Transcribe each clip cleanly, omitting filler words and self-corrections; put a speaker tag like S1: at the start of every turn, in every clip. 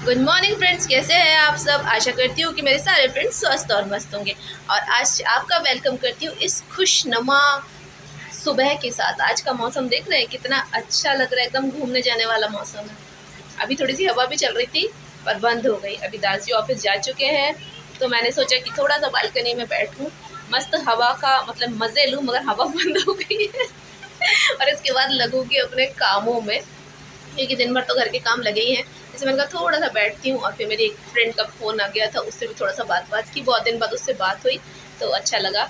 S1: Good morning friends, कैसे हैं आप सब। आशा करती हूँ कि मेरे सारे फ्रेंड्स स्वस्थ और मस्त होंगे। और आज आपका वेलकम करती हूँ इस खुशनुमा सुबह के साथ। आज का मौसम देख रहे हैं कितना अच्छा लग रहा है, एकदम घूमने जाने वाला मौसम है। अभी थोड़ी सी हवा भी चल रही थी पर बंद हो गई। अभी दादी ऑफिस जा चुके हैं तो मैंने सोचा कि थोड़ा सा बालकनी में बैठूँ, मस्त हवा का मतलब मज़े लूँ, मगर हवा बंद हो गई है और इसके बाद लगूँगी अपने कामों में, क्योंकि दिन भर तो घर के काम लगे ही हैं। जैसे मैंने कहा थोड़ा सा बैठती हूँ। और फिर मेरी एक फ्रेंड का फ़ोन आ गया था, उससे भी थोड़ा सा बात की, बहुत दिन बाद उससे बात हुई तो अच्छा लगा।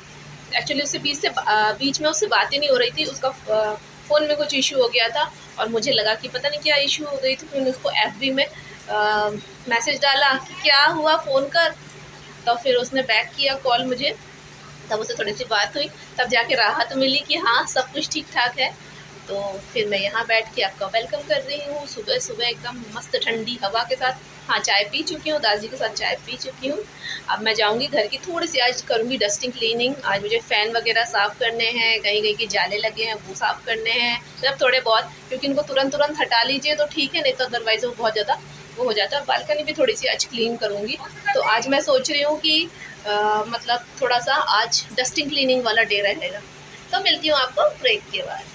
S1: एक्चुअली उससे बीच में उससे बात ही नहीं हो रही थी, उसका फ़ोन में कुछ इशू हो गया था और मुझे लगा कि पता नहीं क्या इशू हो गई थी। फिर मैंने उसको FB में मैसेज डाला कि क्या हुआ फ़ोन कर, तो फिर उसने बैक किया कॉल मुझे, तब उससे थोड़ी सी बात हुई, तब जाके राहत मिली कि हाँ सब कुछ ठीक ठाक है। तो फिर मैं यहाँ बैठ के आपका वेलकम कर रही हूँ सुबह सुबह एकदम मस्त ठंडी हवा के साथ। हाँ, चाय पी चुकी हूँ, दादी के साथ चाय पी चुकी हूँ। अब मैं जाऊँगी घर की थोड़ी सी, आज करूँगी डस्टिंग क्लीनिंग। आज मुझे फ़ैन वगैरह साफ़ करने हैं, कहीं कहीं के जाले लगे हैं वो साफ़ करने हैं, मतलब थोड़े बहुत, क्योंकि इनको तुरंत हटा लीजिए तो ठीक है, नहीं तो अदरवाइज़ वो बहुत ज़्यादा वो हो जाता है। और बालकनी भी थोड़ी सी आज क्लीन करूँगी। तो आज मैं सोच रही हूँ कि मतलब थोड़ा सा आज डस्टिंग क्लीनिंग वाला डे रहेगा। तो मिलती हूँ आपको ब्रेक के बाद।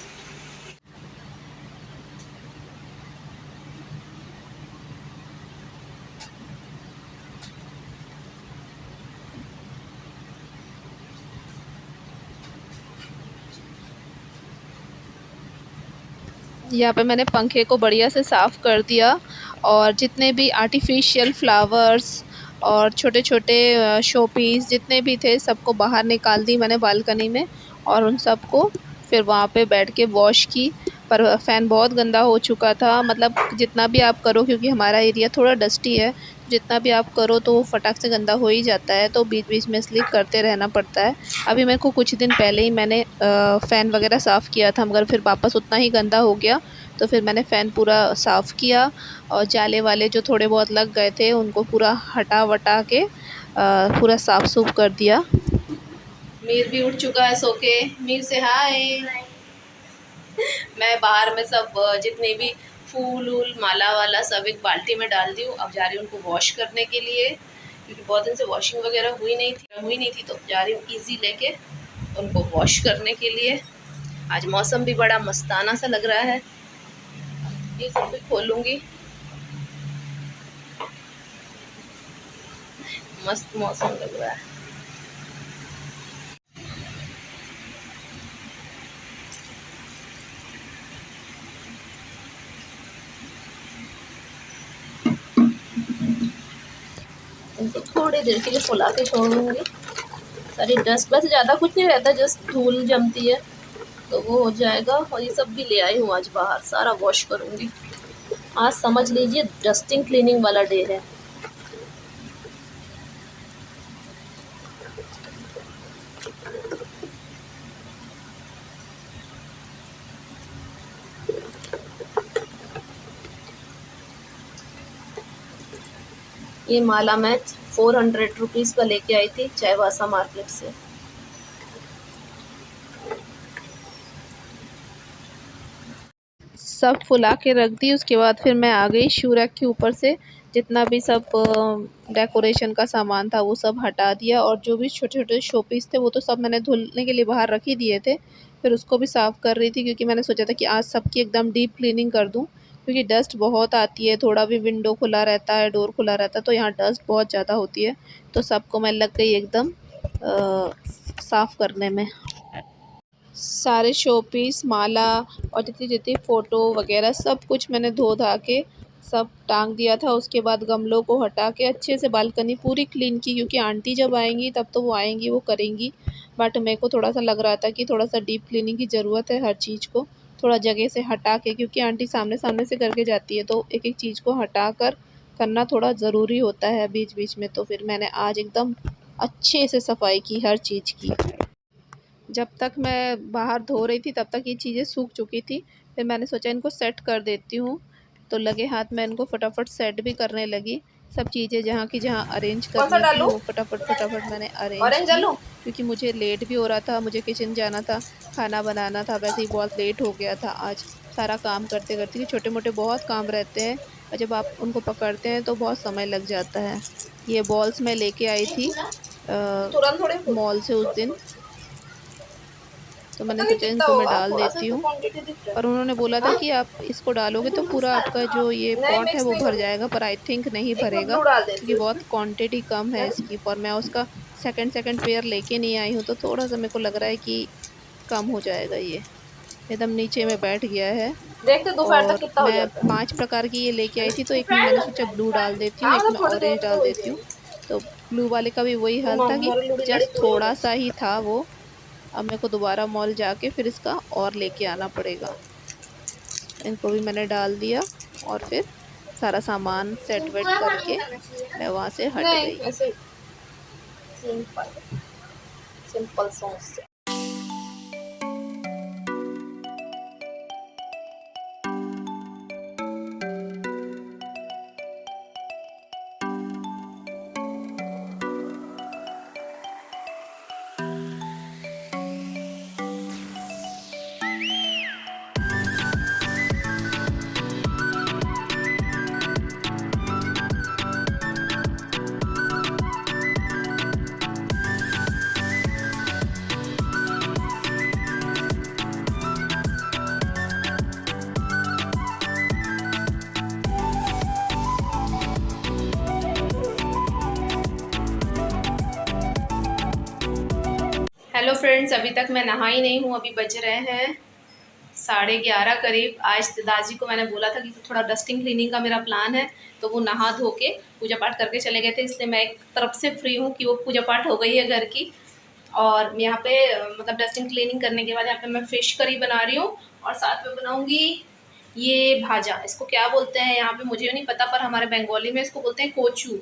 S1: यहाँ पे मैंने पंखे को बढ़िया से साफ़ कर दिया और जितने भी आर्टिफिशियल फ्लावर्स और छोटे छोटे शो पीस जितने भी थे सबको बाहर निकाल दी मैंने बालकनी में, और उन सबको फिर वहाँ पे बैठ के वॉश की। पर फ़ैन बहुत गंदा हो चुका था, मतलब जितना भी आप करो, क्योंकि हमारा एरिया थोड़ा डस्टी है, जितना भी आप करो तो वो फटाक से गंदा हो ही जाता है, तो बीच बीच में इसलिए करते रहना पड़ता है। अभी मेरे को कुछ दिन पहले ही मैंने फ़ैन वगैरह साफ़ किया था, मगर फिर वापस उतना ही गंदा हो गया। तो फिर मैंने फ़ैन पूरा साफ़ किया और जाले वाले जो थोड़े बहुत लग गए थे उनको पूरा हटा वटा के पूरा साफ़ सूफ कर दिया। मीर भी उठ चुका है सो के। मीर से हाय। मैं बाहर में सब जितने भी फूल वूल माला वाला सब एक बाल्टी में डाल दी हूँ। अब जा रही हूँ उनको वॉश करने के लिए, क्योंकि बहुत दिन से वॉशिंग वगैरह हुई नहीं थी तो जा रही हूँ ईज़ी लेके उनको वॉश करने के लिए। आज मौसम भी बड़ा मस्ताना सा लग रहा है। ये सब भी खोलूँगी, मस्त मौसम लग रहा है। इनको थोड़ी देर के लिए फुला के छोड़ दूँगी। सारी डस्ट, बस ज़्यादा कुछ नहीं रहता, जस्ट धूल जमती है तो वो हो जाएगा। और ये सब भी ले आई हूँ आज बाहर, सारा वॉश करूँगी। आज समझ लीजिए डस्टिंग क्लीनिंग वाला डे है। ये माला मैं 400 रुपीज़ का लेके आई थी चायवासा मार्केट से। सब फुला के रख दी, उसके बाद फिर मैं आ गई शू रैक के ऊपर से। जितना भी सब डेकोरेशन का सामान था वो सब हटा दिया, और जो भी छोटे छोटे शो पीस थे वो तो सब मैंने धुलने के लिए बाहर रख ही दिए थे। फिर उसको भी साफ़ कर रही थी, क्योंकि मैंने सोचा था कि आज सबकी एकदम डीप क्लीनिंग कर दूँ, क्योंकि डस्ट बहुत आती है। थोड़ा भी विंडो खुला रहता है, डोर खुला रहता है, तो यहाँ डस्ट बहुत ज़्यादा होती है। तो सबको मैं लग गई एकदम साफ़ करने में। सारे शो पीस, माला और जितनी जितनी फ़ोटो वगैरह सब कुछ मैंने धो धा के सब टांग दिया था। उसके बाद गमलों को हटा के अच्छे से बालकनी पूरी क्लीन की, क्योंकि आंटी जब आएंगी तब तो वो आएंगी वो करेंगी। बट मेरे को थोड़ा सा लग रहा था कि थोड़ा सा डीप क्लीनिंग की ज़रूरत है, हर चीज़ को थोड़ा जगह से हटा के, क्योंकि आंटी सामने सामने से करके जाती है तो एक एक चीज़ को हटा कर करना थोड़ा ज़रूरी होता है बीच बीच में। तो फिर मैंने आज एकदम अच्छे से सफाई की हर चीज़ की। जब तक मैं बाहर धो रही थी तब तक ये चीज़ें सूख चुकी थी। फिर मैंने सोचा इनको सेट कर देती हूँ, तो लगे हाथ मैं इनको फटाफट सेट भी करने लगी। सब चीज़ें जहाँ की जहाँ अरेंज करनी थी वो फटाफट मैंने अरेंज की, क्योंकि मुझे लेट भी हो रहा था, मुझे किचन जाना था, खाना बनाना था। वैसे ही बहुत लेट हो गया था आज सारा काम करते करते, कि छोटे मोटे बहुत काम रहते हैं।
S2: और जब आप उनको पकड़ते हैं तो बहुत समय लग जाता है। ये बॉल्स मैं लेके आई थी मॉल से उस दिन, तो मैंने सोचा इनको मैं डाल देती हूँ। पर उन्होंने बोला था कि आप इसको डालोगे तो पूरा आपका जो ये पॉट है वो भर जाएगा, पर आई थिंक नहीं भरेगा क्योंकि बहुत क्वांटिटी कम है इसकी। पर मैं उसका सेकंड पेयर लेके नहीं आई हूँ, तो थोड़ा सा मेरे को लग रहा है कि कम हो जाएगा। ये एकदम नीचे में बैठ गया है।
S1: देखते दोपहर तक
S2: और
S1: कितना हो
S2: मैं
S1: जाता है।
S2: 5 प्रकार की ये लेके आई थी, तो एक में मैंने सोचा ब्लू डाल देती हूँ,
S1: हाँ
S2: एक
S1: मतलब
S2: में
S1: थोड़ी देर
S2: ऑरेंज
S1: में
S2: डाल
S1: हो ही
S2: देती हूँ।
S1: जाएगी।
S2: तो ब्लू वाले का भी वही हाल था कि
S1: हमारी लूड़ी लाड़ी
S2: जस्ट
S1: पूरी हो
S2: थोड़ा
S1: जाएगी।
S2: सा ही था वो। अब मेरे को दोबारा मॉल जाके फिर इसका और लेके आना पड़ेगा। इनको भी मैंने डाल दिया और फिर सारा सामान सेट वेट करके मैं वहाँ से हट
S1: नहीं
S2: गई।
S1: ऐसे simple simple song. Hello friends, अभी तक मैं नहा ही नहीं हूँ। अभी बज रहे हैं 11:30 करीब। आज दादी को मैंने बोला था कि थोड़ा डस्टिंग क्लीनिंग का मेरा प्लान है, तो वो नहा धो के पूजा पाठ करके चले गए थे, इसलिए मैं एक तरफ से फ्री हूँ कि वो पूजा पाठ हो गई है घर की। और यहाँ पे मतलब डस्टिंग क्लीनिंग करने के बाद यहाँ पे मैं फ़िश करी बना रही हूँ और साथ में बनाऊँगी ये भाजा। इसको क्या बोलते हैं यहाँ पे मुझे नहीं पता, पर हमारे बंगाली में इसको बोलते हैं कोचू।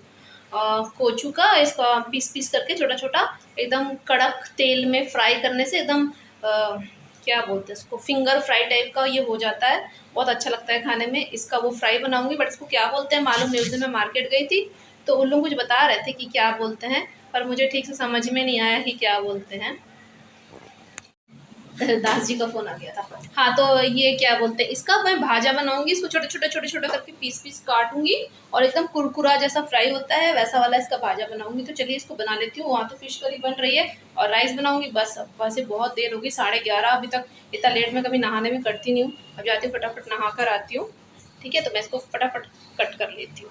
S1: कोचू का इसका पीस पीस करके छोटा छोटा एकदम कड़क तेल में फ्राई करने से एकदम क्या बोलते हैं इसको, फिंगर फ्राई टाइप का ये हो जाता है। बहुत अच्छा लगता है खाने में। इसका वो फ्राई बनाऊंगी, बट इसको क्या बोलते हैं मालूम नहीं। उस दिन मैं मार्केट गई थी तो उन लोग कुछ बता रहे थे कि क्या बोलते हैं, पर मुझे ठीक से समझ में नहीं आया कि क्या बोलते हैं। दास जी का फ़ोन आ गया था। हाँ, तो ये क्या बोलते हैं, इसका मैं भाजा बनाऊंगी। इसको छोटे छोटे छोटे छोटे करके पीस पीस काटूंगी और एकदम कुरकुरा जैसा फ्राई होता है वैसा वाला इसका भाजा बनाऊंगी। तो चलिए इसको बना लेती हूँ। वहाँ तो फिश करी बन रही है और राइस बनाऊंगी। बस अब वैसे बहुत देर होगी, 11:30 अभी तक। इतना लेट में कभी नहाने में करती नहीं हूँ। अब जाती हूँ फटाफट नहा कर आती हूँ। ठीक है, तो मैं इसको फटाफट कट कर लेती हूँ।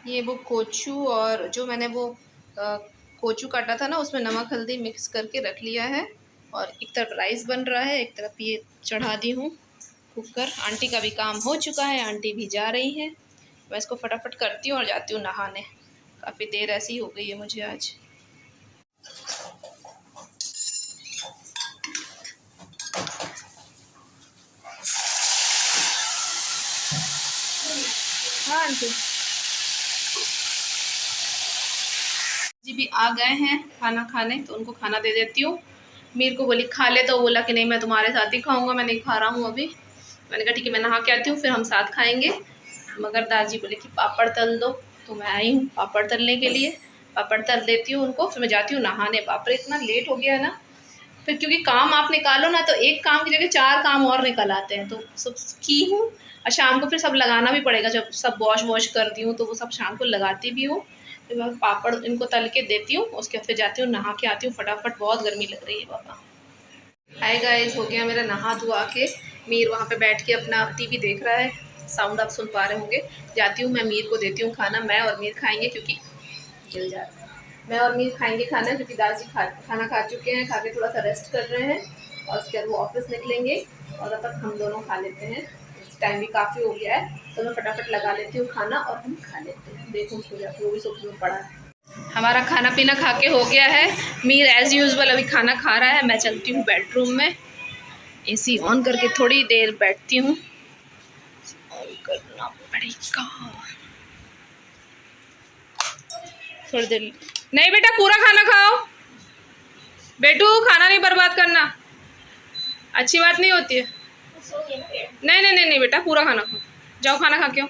S1: ये वो कोचू और जो मैंने वो कोचू काटा था ना, उसमें नमक हल्दी मिक्स करके रख लिया है। और एक तरफ राइस बन रहा है, एक तरफ ये चढ़ा दी हूँ कुकर। आंटी का भी काम हो चुका है, आंटी भी जा रही हैं। मैं इसको फटाफट करती हूँ और जाती हूँ नहाने। काफ़ी देर ऐसी हो गई है मुझे आज। हाँ आंटी जी भी आ गए हैं खाना खाने, तो उनको खाना दे देती हूँ। मीर को बोली खा ले, तो बोला कि नहीं मैं तुम्हारे साथ ही खाऊंगा, मैं नहीं खा रहा हूँ अभी। मैंने कहा ठीक है, मैं नहा के आती हूँ फिर हम साथ खाएंगे। मगर दादी बोले कि पापड़ तल दो, तो मैं आई हूँ पापड़ तलने के लिए। पापड़ तल देती हूँ उनको, फिर मैं जाती हूँ नहाने। बाप रे इतना लेट हो गया है ना, फिर क्योंकि काम आप निकालो ना तो एक काम की जगह 4 काम और निकल आते हैं, तो सब की हूँ। और शाम को फिर सब लगाना भी पड़ेगा, जब सब वॉश कर दी हूँ तो वो सब शाम को लगाती भी हूँ। फिर मैं पापड़ इनको तल के देती हूँ, उसके बाद फिर जाती हूँ नहा के आती हूँ फटाफट। बहुत गर्मी लग रही है बाबा। हाय गाइस, हो गया मेरा नहा धुआ के। मीर वहाँ पे बैठ के अपना टीवी देख रहा है, साउंड आप सुन पा रहे होंगे। जाती हूँ मैं मीर को देती हूँ खाना। मैं और मीर खाएंगे क्योंकि जल जाता है। मैं और मीर खाएंगे खाना क्योंकि दादी खाना खा चुके हैं, खा के थोड़ा सा रेस्ट कर रहे हैं और उसके बाद वो ऑफिस निकलेंगे और तब तक हम दोनों खा लेते हैं। टाइम भी काफ़ी हो गया है, तो मैं फटाफट लगा लेती हूँ खाना और हम खा लेते हैं। देखो उसको जाके, वो भी सोच में पड़ा है। हमारा खाना पीना खा के हो गया है। मीर एज़ यूजुअल अभी खाना खा रहा है। मैं चलती हूँ बेडरूम में, एसी ऑन करके थोड़ी देर बैठती हूँ। ऑन करना पड़ेगा थोड़ी देर। नहीं बेटा, पूरा खाना खाओ। बेटू खाना नहीं बर्बाद करना, अच्छी बात नहीं होती है। नहीं नहीं नहीं नहीं बेटा, पूरा खाना खाओ। जाओ खाना खा के आओ।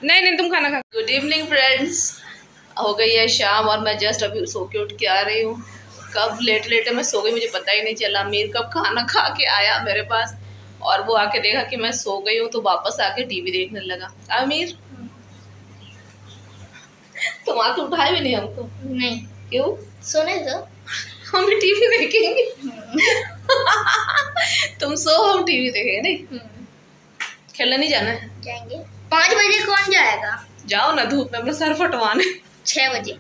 S1: नहीं नहीं तुम खाना खा। गुड इवनिंग फ्रेंड्स, हो गई है शाम और मैं जस्ट अभी सो के उठ के आ रही हूँ। कब लेट मैं सो गई मुझे पता ही नहीं चला। मीर कब खाना खा के आया मेरे पास, और वो आके देखा कि मैं सो गई हूँ तो वापस आके टीवी देखने लगा। आमिर तुम आके उठाए भी नहीं हमको?
S3: नहीं।
S1: क्यों?
S3: सोने दो,
S1: हम भी टीवी देखेंगे। तुम सो, हम टीवी देखेंगे। नहीं खेलने नहीं जाना है?
S3: जाएंगे। 5 बजे कौन जाएगा?
S1: जाओ ना, धूप में अपना सर फटवाने।
S3: 6 बजे।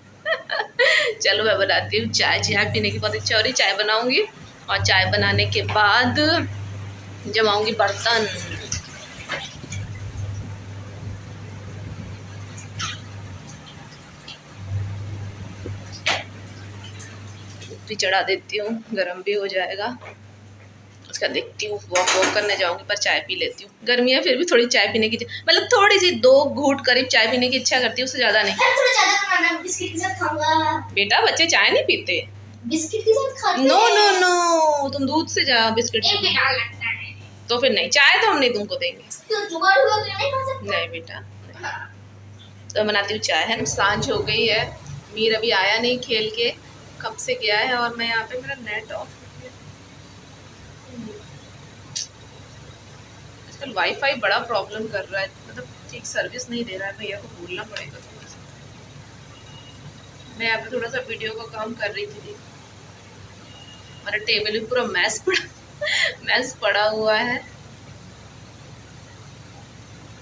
S1: चलो मैं बनाती हूँ चाय। चाय पीने के बाद चौरी चाय बनाऊंगी और चाय बनाने के बाद जमाऊंगी बर्तन। भी चढ़ा देती हूँ, गरम भी हो जाएगा। उसका देखती हूँ, वॉक करने जाऊंगी पर चाय पी लेती हूँ। गर्मी है फिर भी थोड़ी चाय पीने की, मतलब थोड़ी सी 2 घूंट करीब चाय पीने की इच्छा करती है, उससे ज्यादा नहीं।
S3: थोड़ा ज्यादा बनाना, बिस्किट के साथ खाऊंगा।
S1: बेटा बच्चे चाय नहीं पीते।
S3: बिस्किट के साथ खाते
S1: नो
S3: हैं।
S1: नो नो, तुम दूध से जा बिस्किट।
S3: एक बेकार लगता है।
S1: तो फिर नहीं, चाय तो हम नहीं तुमको देंगे।
S3: तो जुगाड़ हुआ तो नहीं खा सकते।
S1: नहीं बेटा, तो बनाती हूँ चाय। है सांझ हो गई है, मीर अभी आया नहीं, खेल के कब से गया है और मैं यहाँ पे मेरा नेट ऑफ हो गया। आजकल वाईफाई बड़ा प्रॉब्लम कर रहा है, मतलब ठीक सर्विस नहीं दे रहा है। भैया को बोलना पड़ेगा थोड़ा सा। मैं यहाँ पे थोड़ा सा वीडियो का काम कर रही थी। हमारा टेबल भी पूरा मैस पड़ा हुआ है।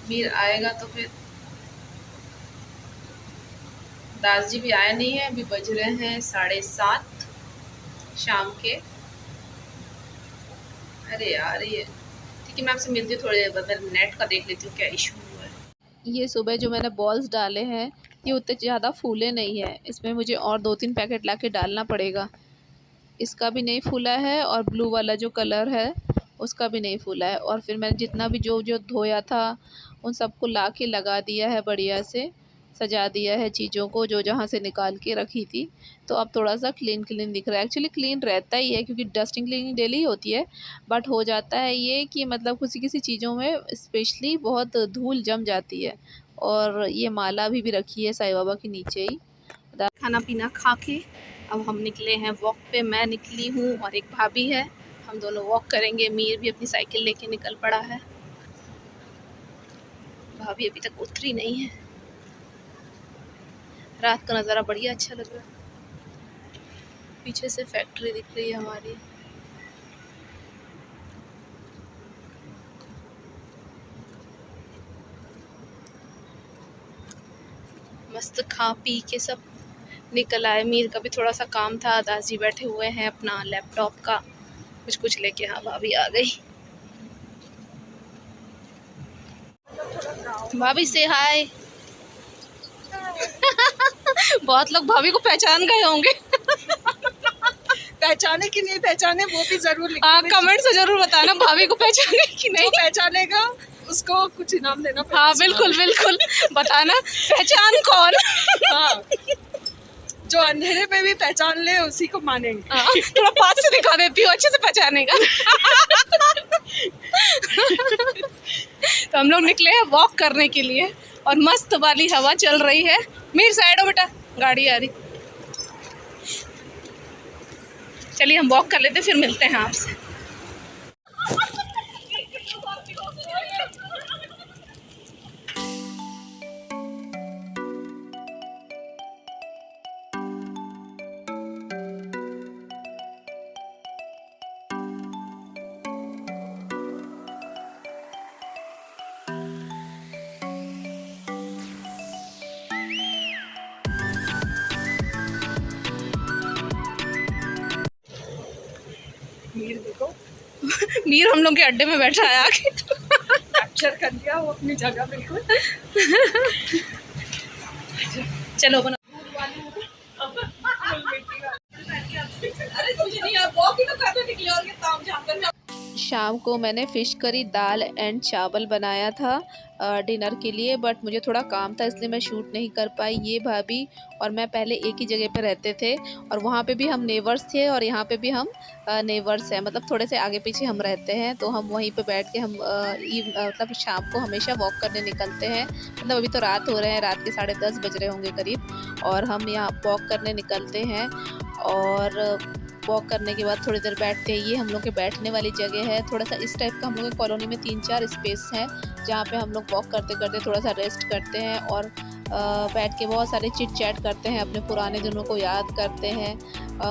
S1: मीर आएगा तो फिर, दास जी भी आए नहीं है, अभी बज रहे हैं 7:30 शाम के। अरे यार ये ठीक है, मैं आपसे मिलती हूँ थोड़ी देर बाद। मैं नेट का देख लेती हूँ क्या इशू हुआ है।
S2: ये सुबह जो मैंने बॉल्स डाले हैं ये उतने ज़्यादा फूले नहीं है, इसमें मुझे और 2-3 पैकेट लाके डालना पड़ेगा। इसका भी नहीं फूला है और ब्लू वाला जो कलर है उसका भी नहीं फूला है। और फिर मैंने जितना भी जो जो धोया था उन सबको ला के लगा दिया है, बढ़िया से सजा दिया है चीज़ों को जो जहाँ से निकाल के रखी थी। तो अब थोड़ा सा क्लीन क्लीन दिख रहा है। एक्चुअली क्लीन रहता ही है क्योंकि डस्टिंग क्लीनिंग डेली होती है, बट हो जाता है ये कि मतलब किसी किसी चीज़ों में स्पेशली बहुत धूल जम जाती है। और ये माला भी रखी है साईं बाबा के नीचे ही।
S1: खाना पीना खा के अब हम निकले हैं वॉक पे। मैं निकली हूँ और एक भाभी है, हम दोनों वॉक करेंगे। मीर भी अपनी साइकिल लेके निकल पड़ा है। भाभी अभी तक उतरी नहीं है। रात का नज़ारा बढ़िया अच्छा लग रहा है। पीछे से फैक्ट्री दिख रही है हमारी। मस्त खा पी के सब निकल आए। मीर का भी थोड़ा सा काम था, दास जी बैठे हुए हैं अपना लैपटॉप का कुछ लेके। हाँ भाभी आ गई। भाभी से हाय। बहुत लोग भाभी को पहचान गए होंगे।
S4: पहचाने कि नहीं पहचाने वो भी जरूर
S1: हाँ कमेंट से जरूर बताना भाभी को पहचाने कि नहीं।
S4: पहचानेगा उसको कुछ इनाम देना।
S1: हाँ बिल्कुल बिल्कुल बताना पहचान कौन।
S4: हाँ, जो अंधेरे में भी पहचान ले उसी को मानेंगे।
S1: हाँ, थोड़ा पास से दिखा देती हूँ, अच्छे से पहचानेगा। तो हम लोग निकले हैं वॉक करने के लिए और मस्त वाली हवा चल रही है। मीर साइड हो बेटा, गाड़ी आ रही। चलिए हम वॉक कर लेते, फिर मिलते हैं आपसे।
S4: मीर देखो,
S1: मीर हम लोग के अड्डे में बैठा है आके।
S4: कैप्चर कर लिया वो अपनी जगह बिल्कुल।
S1: चलो बना।
S4: अरे तुझे नहीं यार, वॉक ही तो करने निकले और ये ताम झाम करने।
S2: शाम को मैंने फ़िश करी, दाल एंड चावल बनाया था डिनर के लिए, बट मुझे थोड़ा काम था इसलिए मैं शूट नहीं कर पाई। ये भाभी और मैं पहले एक ही जगह पे रहते थे और वहाँ पे भी हम नेबर्स थे और यहाँ पे भी हम नेबर्स हैं, मतलब थोड़े से आगे पीछे हम रहते हैं। तो हम वहीं पे बैठ के हम मतलब शाम को हमेशा वॉक करने निकलते हैं। मतलब अभी तो रात हो रहे हैं, रात के 10:30 बज रहे होंगे करीब, और हम यहाँ वॉक करने निकलते हैं। और वॉक करने के बाद थोड़ी देर बैठते हैं। ये हम लोग के बैठने वाली जगह है। थोड़ा सा इस टाइप का हम लोग के कॉलोनी में 3-4 स्पेस हैं जहाँ पे हम लोग वॉक करते करते थोड़ा सा रेस्ट करते हैं और बैठ के बहुत सारे चिट चैट करते हैं, अपने पुराने दिनों को याद करते हैं,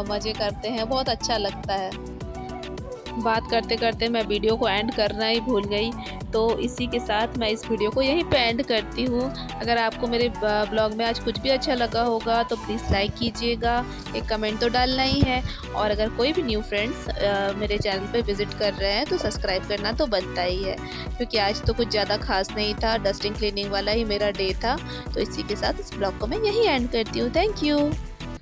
S2: मज़े करते हैं, बहुत अच्छा लगता है। बात करते करते मैं वीडियो को एंड करना ही भूल गई, तो इसी के साथ मैं इस वीडियो को यहीं पे एंड करती हूँ। अगर आपको मेरे ब्लॉग में आज कुछ भी अच्छा लगा होगा तो प्लीज़ लाइक कीजिएगा, एक कमेंट तो डालना ही है, और अगर कोई भी न्यू फ्रेंड्स मेरे चैनल पे विज़िट कर रहे हैं तो सब्सक्राइब करना तो बनता ही है, क्योंकि आज तो कुछ ज़्यादा खास नहीं था, डस्टिंग क्लीनिंग वाला ही मेरा डे था। तो इसी के साथ इस ब्लॉग को मैं यहीं एंड करती हूँ। Thank you.